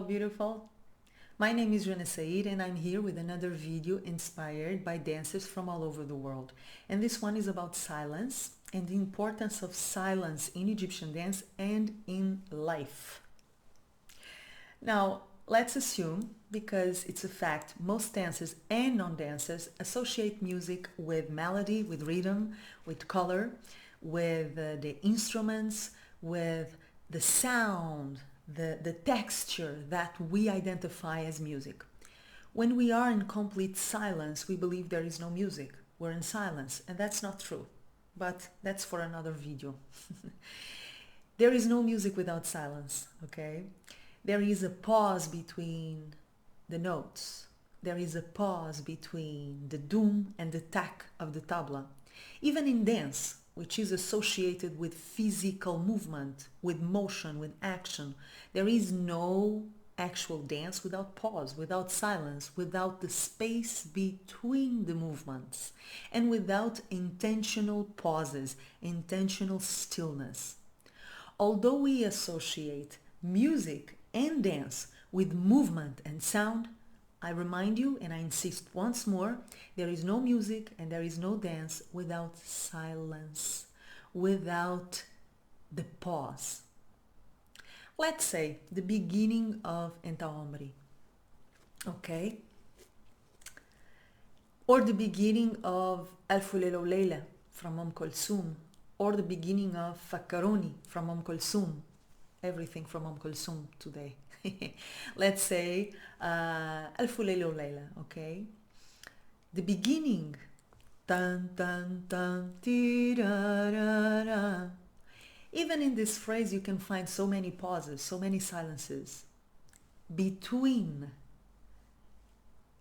How beautiful. My name is Joana Saahirah and I'm here with another video inspired by dancers from all over the world. And this one is about silence and the importance of silence in Egyptian dance and in life. Now, let's assume, because it's a fact, most dancers and non-dancers associate music with melody, with rhythm, with color, with the instruments, with the sound, the texture that we identify as music. When we are in complete silence, we believe there is no music. We're in silence, and that's not true. But that's for another video. There is no music without silence, okay? There is a pause between the notes. There is a pause between the doom and the tack of the tabla. Even in dance, which is associated with physical movement, with motion, with action, there is no actual dance without pause, without silence, without the space between the movements, and without intentional pauses, intentional stillness. Although we associate music and dance with movement and sound, I remind you, and I insist once more, there is no music and there is no dance without silence, without the pause. Let's say the beginning of Enta Omri, okay? Or the beginning of Alfu Lela Leila from Kulthum, or the beginning of Fakkaroni from Kulthum. Everything from Kulthum today. Let's say Alfu Lela Leila, okay? The beginning, tan tan tan tirarara. Even in this phrase you can find so many pauses, so many silences between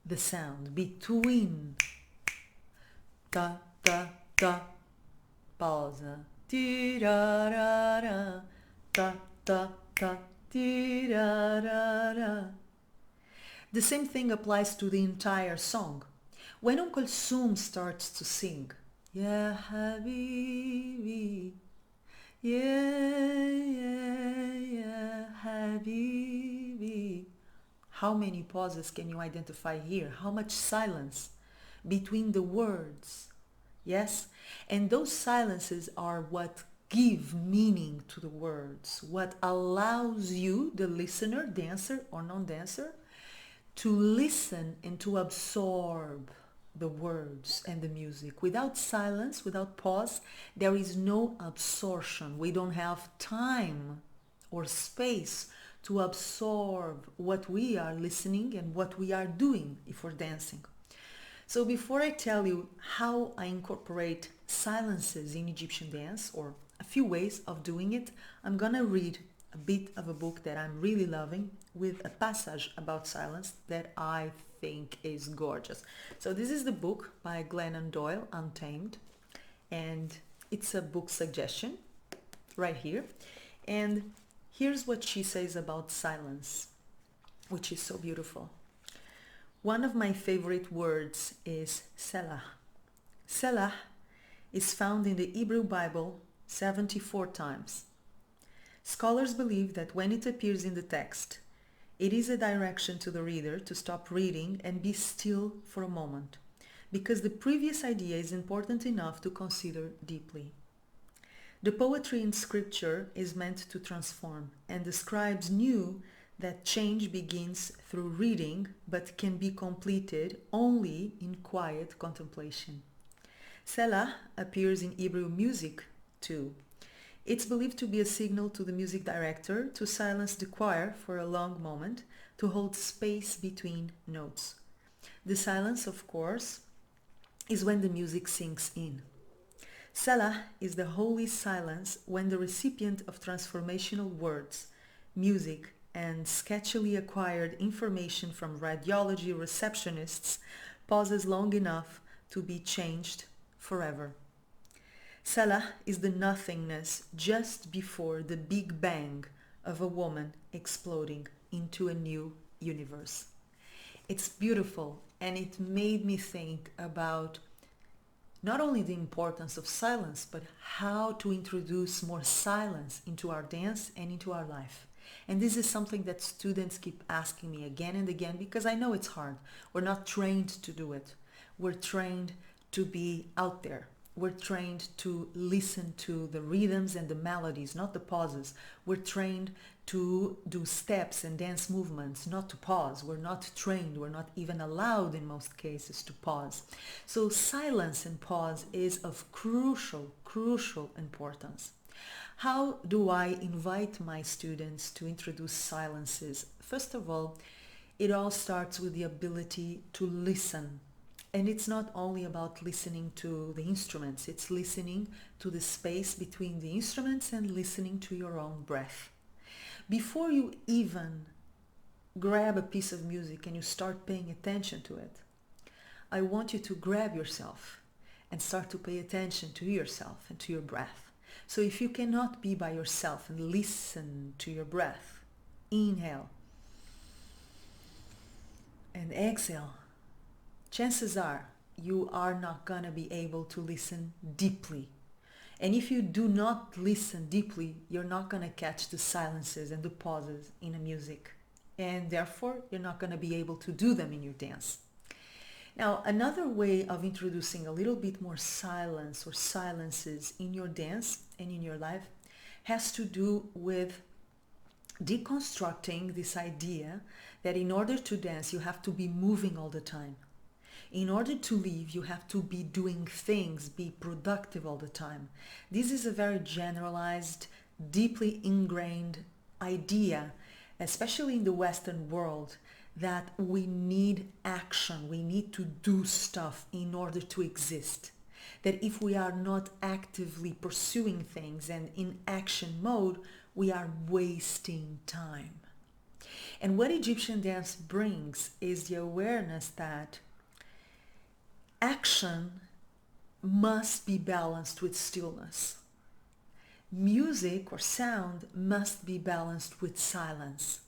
the sound, between ta ta ta, pausa, tirarara, ta ta ta, tirarara. The same thing applies to the entire song. When Kulthum starts to sing, Ya Habibi, yeah, Habibi. How many pauses can you identify here? How much silence between the words? Yes? And those silences are what give meaning to the words, what allows you, the listener, dancer or non-dancer, to listen and to absorb the words and the music. Without silence, without pause, there is no absorption. We don't have time or space to absorb what we are listening and what we are doing if we're dancing. So before I tell you how I incorporate silences in Egyptian dance, or a few ways of doing it, I'm gonna read a bit of a book that I'm really loving with a passage about silence that I think is gorgeous. So this is the book by Glennon Doyle, Untamed, and it's a book suggestion right here. And here's what she says about silence, which is so beautiful. One of my favorite words is selah. Selah is found in the Hebrew Bible 74 times. Scholars believe that when it appears in the text, it is a direction to the reader to stop reading and be still for a moment, because the previous idea is important enough to consider deeply. The poetry in scripture is meant to transform, and the scribes knew that change begins through reading but can be completed only in quiet contemplation. Selah appears in Hebrew music too. It's believed to be a signal to the music director to silence the choir for a long moment, to hold space between notes. The silence, of course, is when the music sinks in. Selah is the holy silence when the recipient of transformational words, music, and sketchily acquired information from radiology receptionists pauses long enough to be changed forever. Selah is the nothingness just before the big bang of a woman exploding into a new universe. It's beautiful, and it made me think about not only the importance of silence, but how to introduce more silence into our dance and into our life. And this is something that students keep asking me again and again because I know it's hard. We're not trained to do it. We're trained to be out there. We're trained to listen to the rhythms and the melodies, not the pauses. We're trained to do steps and dance movements, not to pause. We're not trained, we're not even allowed in most cases to pause. So silence and pause is of crucial importance. How do I invite my students to introduce silences? First of all, it all starts with the ability to listen. And it's not only about listening to the instruments, it's listening to the space between the instruments and listening to your own breath. Before you even grab a piece of music and you start paying attention to it, I want you to grab yourself and start to pay attention to yourself and to your breath. So if you cannot be by yourself and listen to your breath, inhale and exhale, chances are you are not going to be able to listen deeply. And if you do not listen deeply, you're not going to catch the silences and the pauses in a music. And therefore, you're not going to be able to do them in your dance. Now, another way of introducing a little bit more silence or silences in your dance and in your life has to do with deconstructing this idea that in order to dance, you have to be moving all the time. In order to live, you have to be doing things, be productive all the time. This is a very generalized, deeply ingrained idea, especially in the Western world, that we need action, we need to do stuff in order to exist. That if we are not actively pursuing things and in action mode, we are wasting time. And what Egyptian dance brings is the awareness that action must be balanced with stillness. Music or sound must be balanced with silence.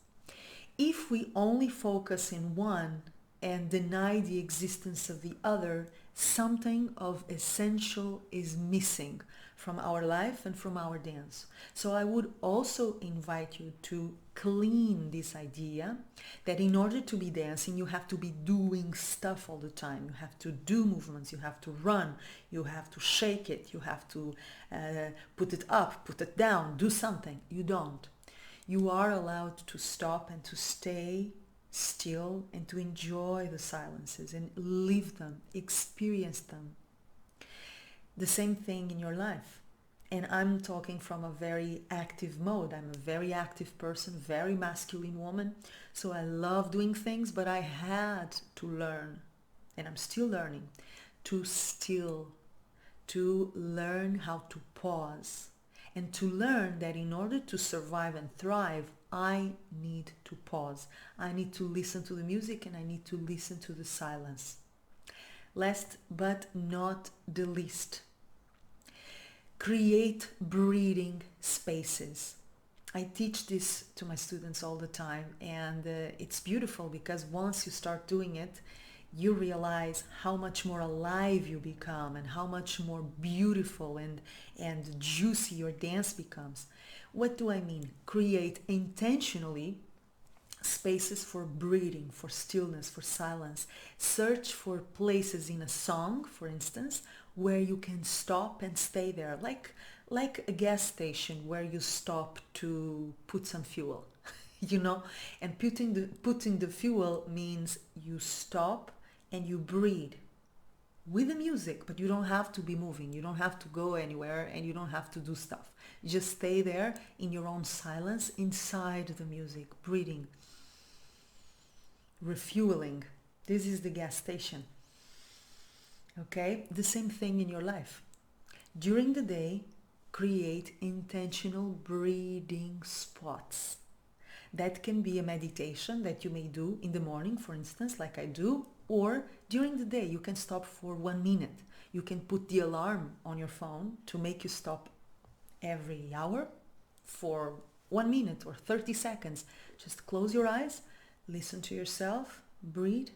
If we only focus in one and deny the existence of the other, something of essential is missing from our life and from our dance. So I would also invite you to clean this idea that in order to be dancing, you have to be doing stuff all the time. You have to do movements, you have to run, you have to shake it, you have to put it up, put it down, do something. You don't. You are allowed to stop and to stay still and to enjoy the silences and live them, experience them. The same thing in your life. And I'm talking from a very active mode. I'm a very active person, very masculine woman. So I love doing things, but I had to learn, and I'm still learning, to still, to learn how to pause, and to learn that in order to survive and thrive, I need to pause. I need to listen to the music and I need to listen to the silence. Last but not the least, create breathing spaces. I teach this to my students all the time, and it's beautiful because once you start doing it, you realize how much more alive you become and how much more beautiful and juicy your dance becomes. What do I mean? Create intentionally spaces for breathing, for stillness, for silence. Search for places in a song, for instance, where you can stop and stay there, like a gas station where you stop to put some fuel, you know, and putting the fuel means you stop and you breathe with the music, but you don't have to be moving, you don't have to go anywhere, and you don't have to do stuff. You just stay there in your own silence inside the music, breathing, refueling. This is the gas station. Okay, the same thing in your life. During the day, create intentional breathing spots. That can be a meditation that you may do in the morning, for instance, like I do, or during the day. You can stop for 1 minute. You can put the alarm on your phone to make you stop every hour for 1 minute or 30 seconds. Just close your eyes, listen to yourself, breathe,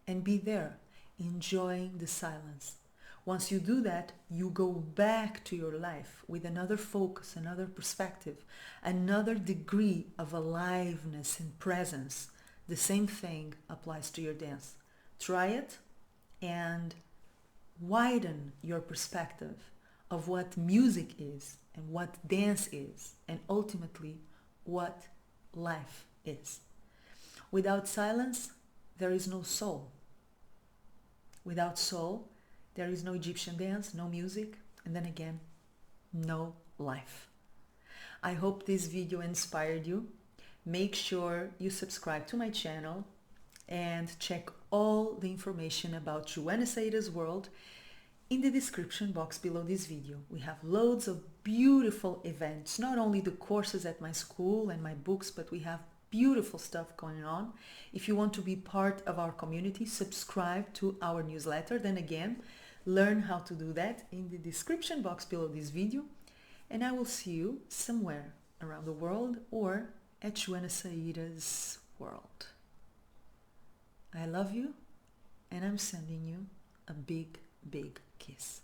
and be there, enjoying the silence. Once you do that, you go back to your life with another focus, another perspective, another degree of aliveness and presence. The same thing applies to your dance. Try it and widen your perspective of what music is and what dance is, and ultimately what life is. Without silence, there is no soul. Without soul, there is no Egyptian dance, no music, and then again, no life. I hope this video inspired you. Make sure you subscribe to my channel and check all the information about Joana Saahirah's world in the description box below this video. We have loads of beautiful events, not only the courses at my school and my books, but we have beautiful stuff going on. If you want to be part of our community, subscribe to our newsletter. Then again, learn how to do that in the description box below this video. And I will see you somewhere around the world or at Joana Saahirah's world. I love you, and I'm sending you a big, big kiss.